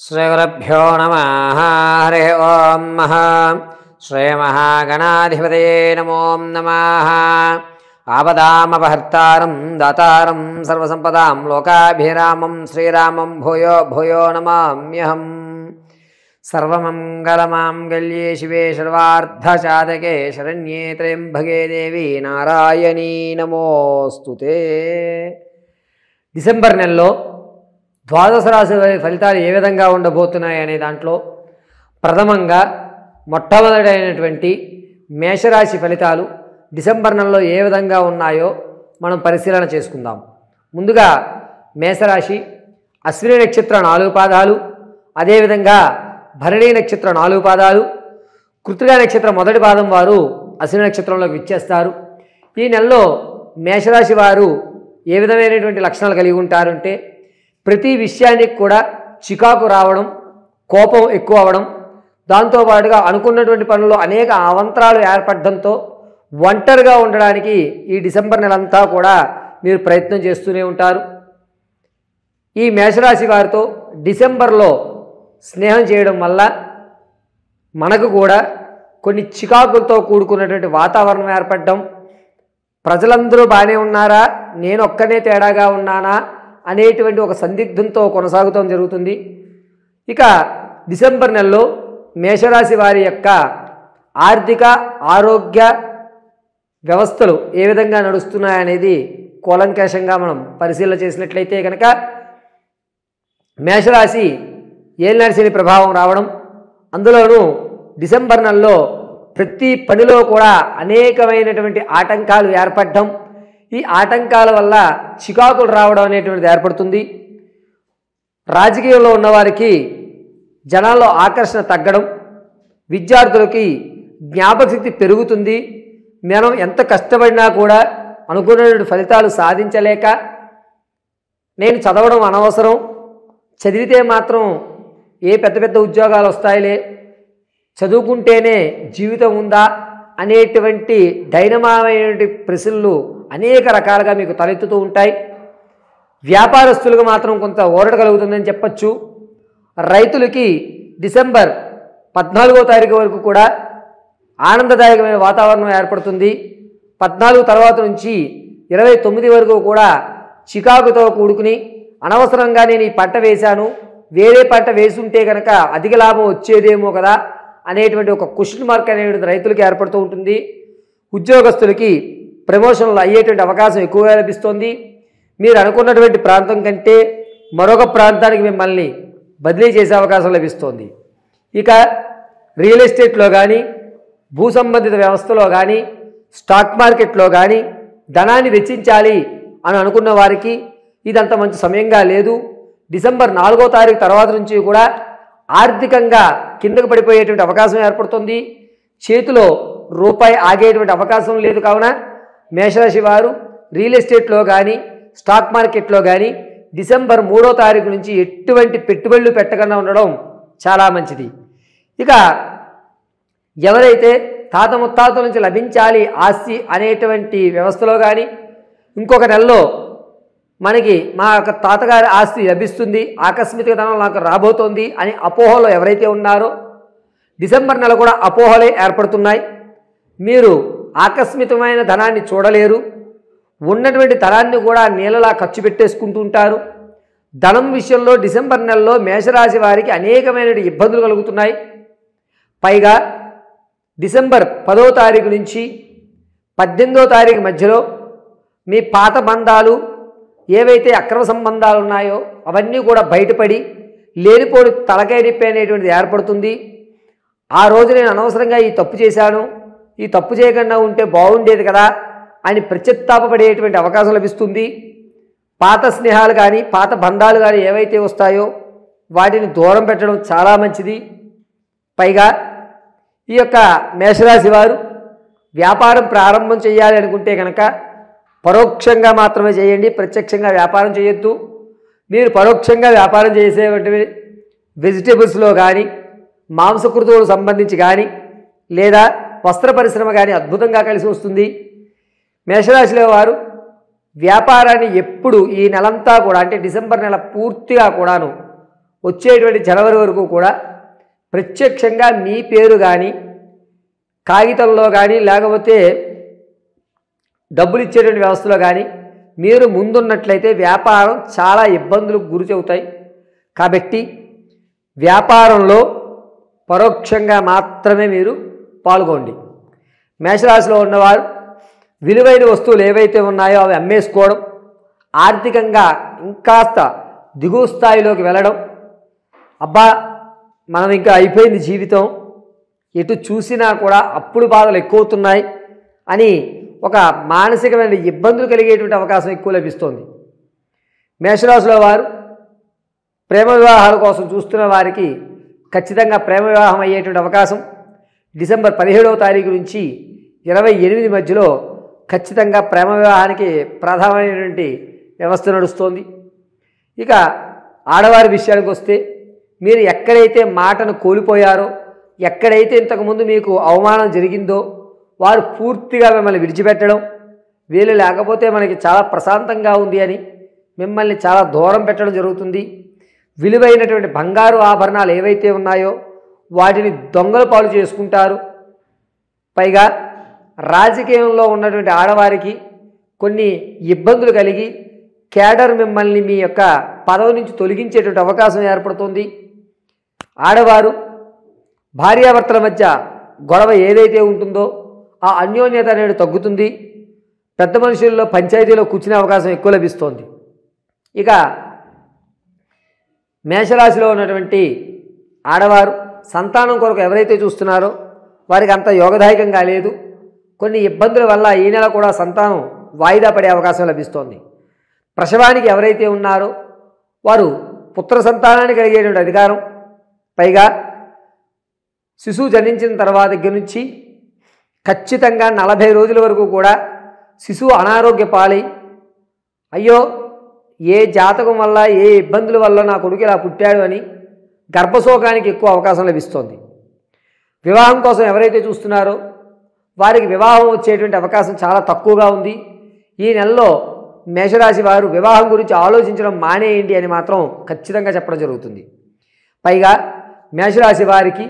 श्रीगुरुभ्यो नमः। हरिः ओं। श्रीमहागणाधिपतये नमो नमः। आपदामपहर्तारं दातारं सर्वसम्पदां लोकाभिरामं श्रीरामं भूयो भूयो नमाम्यहम्। सर्वमङ्गलमाङ्गल्ये शिवे सर्वार्थसाधके शरण्ये त्र्यम्बके देवी नारायणी नमोस्तुते। डिसेंबर నెలలో ద్వాదశ రాశి ఫలితాలు ఏ విధంగా ఉండబోతున్నాయి అనే దాంట్లో ప్రథమంగా మొట్టమొదటైనటువంటి మేషరాశి ఫలితాలు డిసెంబర్ నెలలో ఏ విధంగా ఉన్నాయో మనం పరిశీలన చేసుకుందాం. ముందుగా మేషరాశి అశ్విని నక్షత్రం 4 పాదాలు, అదేవిధంగా భరణి నక్షత్రం 4 పాదాలు, కృత్తిక నక్షత్రం మొదటి పాదం వారు అశ్విని నక్షత్రంలోకి విచ్చేస్తారు. ఈ నెలలో మేషరాశి వారు ఏ విధమైనటువంటి లక్షణాలు కలిగి ఉంటారంటే ప్రతి విషయానికి కూడా చికాకు రావడం, కోపం ఎక్కువ అవ్వడం, దాంతోపాటుగా అనుకున్నటువంటి పనుల్లో అనేక అవాంతరాలు ఏర్పడడంతో ఒంటరిగా ఉండడానికి ఈ డిసెంబర్ నెలంతా కూడా మీరు ప్రయత్నం చేస్తూనే ఉంటారు. ఈ మేషరాశి వారితో డిసెంబర్లో స్నేహం చేయడం వల్ల మనకు కూడా కొన్ని చికాకులతో కూడుకున్నటువంటి వాతావరణం ఏర్పడడం, ప్రజలందరూ బాగానే ఉన్నారా, నేను ఒక్కనే తేడాగా ఉన్నానా అనేటువంటి ఒక సందిగ్ధంతో కొనసాగుతాం జరుగుతుంది. ఇక డిసెంబర్ నెలలో మేషరాశి వారి యొక్క ఆర్థిక ఆరోగ్య వ్యవస్థలు ఏ విధంగా నడుస్తున్నాయనేది కూలంకషంగా మనం పరిశీలన చేసినట్లయితే కనుక మేషరాశి ఏలినాటి ప్రభావం రావడం, అందులోనూ డిసెంబర్ నెలలో ప్రతి పనిలో కూడా అనేకమైనటువంటి ఆటంకాలు ఏర్పడడం, ఈ ఆటంకాల వల్ల చికాకులు రావడం అనేటువంటిది ఏర్పడుతుంది. రాజకీయంలో ఉన్నవారికి జనాల్లో ఆకర్షణ తగ్గడం, విద్యార్థులకి జ్ఞాపకశక్తి పెరుగుతుంది. మనం ఎంత కష్టపడినా కూడా అనుకున్నటువంటి ఫలితాలు సాధించలేక నేను చదవడం అనవసరం, చదివితే మాత్రం ఏ పెద్ద పెద్ద ఉద్యోగాలు వస్తాయిలే, చదువుకుంటేనే జీవితం ఉందా అనేటువంటి డైనమామైనటువంటి ప్రశ్నలు అనేక రకాలుగా మీకు తలెత్తుతూ ఉంటాయి. వ్యాపారస్తులకు మాత్రం కొంత ఊరట కలుగుతుందని చెప్పచ్చు. రైతులకి డిసెంబర్ 14వ తారీఖు వరకు కూడా ఆనందదాయకమైన వాతావరణం ఏర్పడుతుంది. 14 తర్వాత నుంచి 29 వరకు కూడా చికాకుతో కూడుకుని అనవసరంగా నేను ఈ పంట వేశాను, వేరే పంట వేసుంటే కనుక అధిక లాభం వచ్చేదేమో కదా అనేటువంటి ఒక క్వశ్చన్ మార్క్ అనేటువంటి రైతులకి ఏర్పడుతూ ఉంటుంది. ఉద్యోగస్తులకి ప్రమోషన్లు అయ్యేటువంటి అవకాశం ఎక్కువగా లభిస్తుంది. మీరు అనుకున్నటువంటి ప్రాంతం కంటే మరొక ప్రాంతానికి మిమ్మల్ని బదిలీ చేసే అవకాశం లభిస్తుంది. ఇక రియల్ ఎస్టేట్లో కానీ, భూ సంబంధిత వ్యవస్థలో కానీ, స్టాక్ మార్కెట్లో కానీ ధనాన్ని వెచ్చించాలి అని అనుకున్న వారికి ఇదంత మంచి సమయంగా లేదు. డిసెంబర్ 4వ తారీఖు తర్వాత నుంచి కూడా ఆర్థికంగా కిందకు పడిపోయేటువంటి అవకాశం ఏర్పడుతుంది. చేతిలో రూపాయి ఆగేటువంటి అవకాశం లేదు. కావున మేషరాశి వారు రియల్ ఎస్టేట్లో కానీ, స్టాక్ మార్కెట్లో కానీ డిసెంబర్ 3వ తారీఖు నుంచి ఎటువంటి పెట్టుబడులు పెట్టకుండా ఉండడం చాలా మంచిది. ఇక ఎవరైతే తాత ముత్తాతల నుంచి లభించాలి ఆస్తి అనేటువంటి వ్యవస్థలో కానీ, ఇంకొక నెలలో మనకి మా యొక్క తాతగారి ఆస్తి లభిస్తుంది, ఆకస్మిక ధనం నాకు రాబోతోంది అని అపోహలో ఎవరైతే ఉన్నారో డిసెంబర్ నెల కూడా అపోహలే ఏర్పడుతున్నాయి. మీరు ఆకస్మికమైన ధనాన్ని చూడలేరు, ఉన్నటువంటి ధనాన్ని కూడా నీళ్ళలా ఖర్చు పెట్టేసుకుంటూ ఉంటారు. ధనం విషయంలో డిసెంబర్ నెలలో మేషరాశి వారికి అనేకమైన ఇబ్బందులు కలుగుతున్నాయి. పైగా డిసెంబర్ 10వ తారీఖు నుంచి 18వ తారీఖు మధ్యలో మీ పాత బంధాలు ఏవైతే అక్రమ సంబంధాలు ఉన్నాయో అవన్నీ కూడా బయటపడి లేనిపోని తలకాయ నొప్పి అనేటువంటిది ఏర్పడుతుంది. ఆ రోజు నేను అనవసరంగా ఈ తప్పు చేశాను, ఈ తప్పు చేయకుండా ఉంటే బాగుండేది కదా అని ప్రత్యుత్తాపపడేటువంటి అవకాశం లభిస్తుంది. పాత స్నేహాలు కానీ, పాత బంధాలు కానీ ఏవైతే వస్తాయో వాటిని దూరం పెట్టడం చాలా మంచిది. పైగా ఈ యొక్క మేషరాశి వారు వ్యాపారం ప్రారంభం చేయాలి అనుకుంటే కనుక పరోక్షంగా మాత్రమే చేయండి, ప్రత్యక్షంగా వ్యాపారం చేయొద్దు. మీరు పరోక్షంగా వ్యాపారం చేసేటువంటి వెజిటేబుల్స్లో కానీ, మాంసకృతువులకు సంబంధించి కానీ, లేదా వస్త్ర పరిశ్రమ కానీ అద్భుతంగా కలిసి వస్తుంది. మేషరాశిలో వారు వ్యాపారాన్ని ఎప్పుడు ఈ నెలంతా కూడా అంటే డిసెంబర్ నెల పూర్తిగా కూడాను వచ్చేటువంటి జనవరి వరకు కూడా ప్రత్యక్షంగా మీ పేరు కానీ కాగితంలో కానీ లేకపోతే డబ్బులు ఇచ్చేటువంటి వ్యవస్థలో కానీ మీరు ముందున్నట్లయితే వ్యాపారం చాలా ఇబ్బందులకు గురి అవుతాయి. కాబట్టి వ్యాపారంలో పరోక్షంగా మాత్రమే మీరు పాల్గొండి. మేషరాశిలో ఉన్నవారు విలువైన వస్తువులు ఏవైతే ఉన్నాయో అవి అమ్మేసుకోవడం, ఆర్థికంగా ఇంకాస్త దిగువ స్థాయిలోకి వెళ్ళడం, అబ్బా మనం ఇంకా అయిపోయింది జీవితం, ఎటు చూసినా కూడా అప్పుడు బాధలు ఎక్కువవుతున్నాయి అని ఒక మానసికమైన ఇబ్బందులు కలిగేటువంటి అవకాశం ఎక్కువ లభిస్తోంది. మేషరాశిలో వారు ప్రేమ వివాహాల కోసం చూస్తున్న వారికి ఖచ్చితంగా ప్రేమ వివాహం అయ్యేటువంటి అవకాశం డిసెంబర్ 17వ తారీఖు నుంచి 28 మధ్యలో ఖచ్చితంగా ప్రేమ వివాహానికి ప్రధానమైనటువంటి వ్యవస్థ నడుస్తోంది. ఇక ఆడవారి విషయానికి వస్తే మీరు ఎక్కడైతే మాటను కోల్పోయారో, ఎక్కడైతే ఇంతకుముందు మీకు అవమానం జరిగిందో వారు పూర్తిగా మిమ్మల్ని విడిచిపెట్టడం, వీళ్ళు లేకపోతే మనకి చాలా ప్రశాంతంగా ఉంది అని మిమ్మల్ని చాలా దూరం పెట్టడం జరుగుతుంది. విలువైనటువంటి బంగారు ఆభరణాలు ఏవైతే ఉన్నాయో వాటిని దొంగల పాలు చేసుకుంటారు. పైగా రాజకీయంలో ఉన్నటువంటి ఆడవారికి కొన్ని ఇబ్బందులు కలిగి కేడర్ మిమ్మల్ని మీ యొక్క పదవి నుంచి తొలగించేటువంటి అవకాశం ఏర్పడుతుంది. ఆడవారు భార్యాభర్తల మధ్య గొడవ ఏదైతే ఉంటుందో ఆ అన్యోన్యత అనేది తగ్గుతుంది. పెద్ద మనుషుల్లో పంచాయతీలో కూర్చునే అవకాశం ఎక్కువ లభిస్తోంది. ఇక మేషరాశిలో ఉన్నటువంటి ఆడవారు సంతానం కొరకు ఎవరైతే చూస్తున్నారో వారికి అంత యోగదాయకంగా లేదు. కొన్ని ఇబ్బందుల వల్ల ఈ నెల కూడా సంతానం వాయిదా పడే అవకాశం లభిస్తోంది. ప్రసవానికి ఎవరైతే ఉన్నారో వారు పుత్ర సంతానానికి కలిగేటువంటి అధికారం, పైగా శిశువు జన్మించిన తర్వాత దగ్గర నుంచి ఖచ్చితంగా 40 రోజుల వరకు కూడా శిశువు అనారోగ్య పాలై అయ్యో ఏ జాతకం వల్ల ఏ ఇబ్బందుల వల్ల నా కొడుకు ఇలా పుట్టాడు అని గర్భశోకానికి ఎక్కువ అవకాశం లభిస్తోంది. వివాహం కోసం ఎవరైతే చూస్తున్నారో వారికి వివాహం వచ్చేటువంటి అవకాశం చాలా తక్కువగా ఉంది. ఈ నెలలో మేషరాశి వారు వివాహం గురించి ఆలోచించడం మానేయండి అని మాత్రం ఖచ్చితంగా చెప్పడం జరుగుతుంది. పైగా మేషరాశి వారికి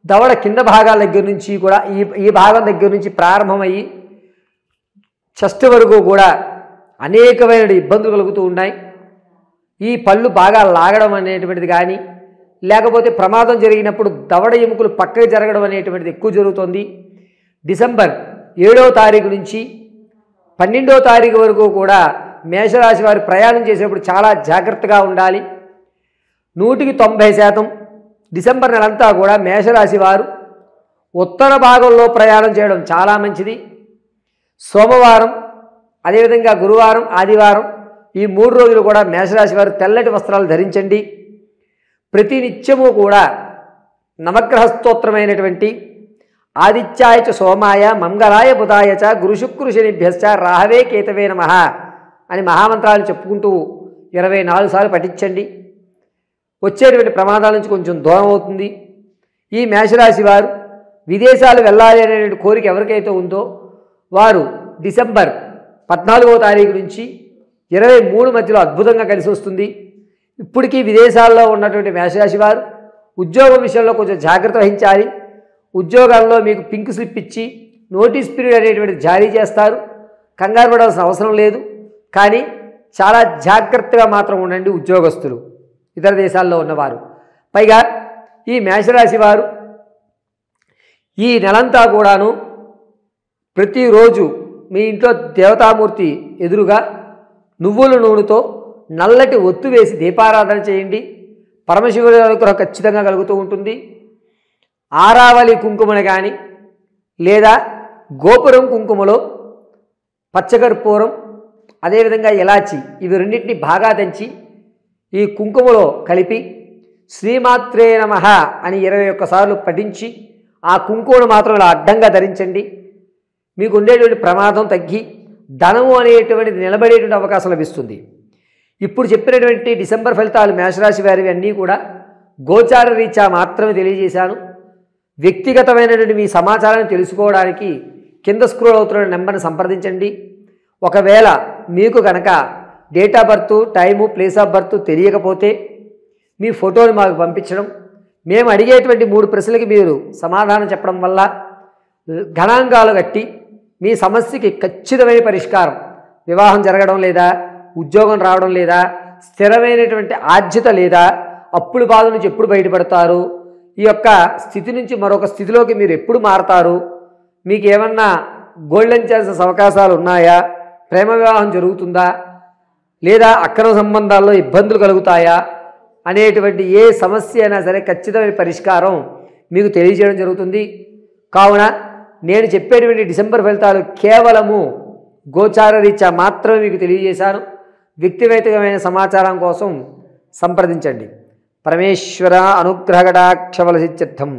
దవడ కింద భాగాల దగ్గర నుంచి కూడా ఈ భాగం దగ్గర నుంచి ప్రారంభమయ్యి చెస్ట్ వరకు కూడా అనేకమైన ఇబ్బందులు కలుగుతూ ఉన్నాయి. ఈ పళ్ళు బాగా లాగడం అనేటువంటిది కానీ లేకపోతే ప్రమాదం జరిగినప్పుడు దవడ ఎముకలు పక్కకి జరగడం అనేటువంటిది ఎక్కువ జరుగుతుంది. డిసెంబర్ 7వ తారీఖు నుంచి 12వ తారీఖు వరకు కూడా మేషరాశి వారు ప్రయాణం చేసేప్పుడు చాలా జాగ్రత్తగా ఉండాలి. 100% డిసెంబర్ నెలంతా కూడా మేషరాశి వారు ఉత్తర భాగంలో ప్రయాణం చేయడం చాలా మంచిది. సోమవారం, అదేవిధంగా గురువారం, ఆదివారం ఈ 3 రోజులు కూడా మేషరాశి వారు తెల్లటి వస్త్రాలు ధరించండి. ప్రతి నిత్యము కూడా నవగ్రహ స్తోత్రమైనటువంటి ఆదిత్యాయ చ సోమాయ మంగళాయ బుధాయ చ గురుశుక్రు శనిభ్యశ్చ రాహవే కేతవే నమః అని మహామంత్రాలు చెప్పుకుంటూ 24 సార్లు పఠించండి. వచ్చేటువంటి ప్రమాదాల నుంచి కొంచెం దూరం అవుతుంది. ఈ మేషరాశి వారు విదేశాలు వెళ్ళాలి అనేటువంటి కోరిక ఎవరికైతే ఉందో వారు డిసెంబర్ 14వ తారీఖు నుంచి 23 మధ్యలో అద్భుతంగా కలిసి వస్తుంది. ఇప్పటికీ విదేశాల్లో ఉన్నటువంటి మేషరాశి వారు ఉద్యోగం విషయంలో కొంచెం జాగ్రత్త వహించాలి. ఉద్యోగాల్లో మీకు పింక్ స్లిప్ ఇచ్చి నోటీస్ పీరియడ్ అనేటువంటిది జారీ చేస్తారు. కంగారు పడాల్సిన అవసరం లేదు. కానీ చాలా జాగ్రత్తగా మాత్రం ఉండండి ఉద్యోగస్తులు, ఇతర దేశాల్లో ఉన్నవారు. పైగా ఈ మేషరాశి వారు ఈ నెలంతా కూడాను ప్రతిరోజు మీ ఇంట్లో దేవతామూర్తి ఎదురుగా నువ్వుల నూనెతో నల్లటి ఒత్తు వేసి దీపారాధన చేయండి. పరమశివుడి అనుగ్రహం ఖచ్చితంగా కలుగుతూ ఉంటుంది. ఆరావళి కుంకుమను కానీ లేదా గోపురం కుంకుమలో పచ్చకర్పూరం, అదేవిధంగా ఇలాచి ఇవి రెండింటిని బాగా దంచి ఈ కుంకుమలో కలిపి శ్రీమాత్రే నమః అని 21 సార్లు పఠించి ఆ కుంకుమను మాత్రం ఇలా అడ్డంగా ధరించండి. మీకు ఉండేటువంటి ప్రమాదం తగ్గి ధనము అనేటువంటిది నిలబడేటువంటి అవకాశం లభిస్తుంది. ఇప్పుడు చెప్పినటువంటి డిసెంబర్ ఫలితాలు మేషరాశి వారివి అన్నీ కూడా గోచార రీత్యా మాత్రమే తెలియజేశాను. వ్యక్తిగతమైనటువంటి మీ సమాచారాన్ని తెలుసుకోవడానికి కింద స్క్రోల్ అవుతున్న నెంబర్ని సంప్రదించండి. ఒకవేళ మీకు కనుక date of birth, time, place of birth తెలియకపోతే మీ ఫోటోని మాకు పంపించడం, మేము అడిగేటువంటి 3 ప్రశ్నలకి మీరు సమాధానం చెప్పడం వల్ల గణాంకాలు కట్టి మీ సమస్యకి ఖచ్చితమైన పరిష్కారం, వివాహం జరగడం లేదా, ఉద్యోగం రావడం లేదా, స్థిరమైనటువంటి ఆర్జిత లేదా, అప్పుల బాధ నుంచి ఎప్పుడు బయటపడతారు, ఈ యొక్క స్థితి నుంచి మరొక స్థితిలోకి మీరు ఎప్పుడు మారతారు, మీకు ఏమన్నా గోల్డెన్ ఛాన్సెస్ అవకాశాలు ఉన్నాయా, ప్రేమ వివాహం జరుగుతుందా లేదా అక్రమ సంబంధాల్లో ఇబ్బందులు కలుగుతాయా అనేటువంటి ఏ సమస్య అయినా సరే ఖచ్చితమైన పరిష్కారం మీకు తెలియజేయడం జరుగుతుంది. కావున నేను చెప్పేటువంటి డిసెంబర్ ఫలితాలు కేవలము గోచార రీత్యా మాత్రమే మీకు తెలియజేశాను. వ్యక్తిగతమైన సమాచారం కోసం సంప్రదించండి. పరమేశ్వర అనుగ్రహగడాక్షవలసిత్యర్థం.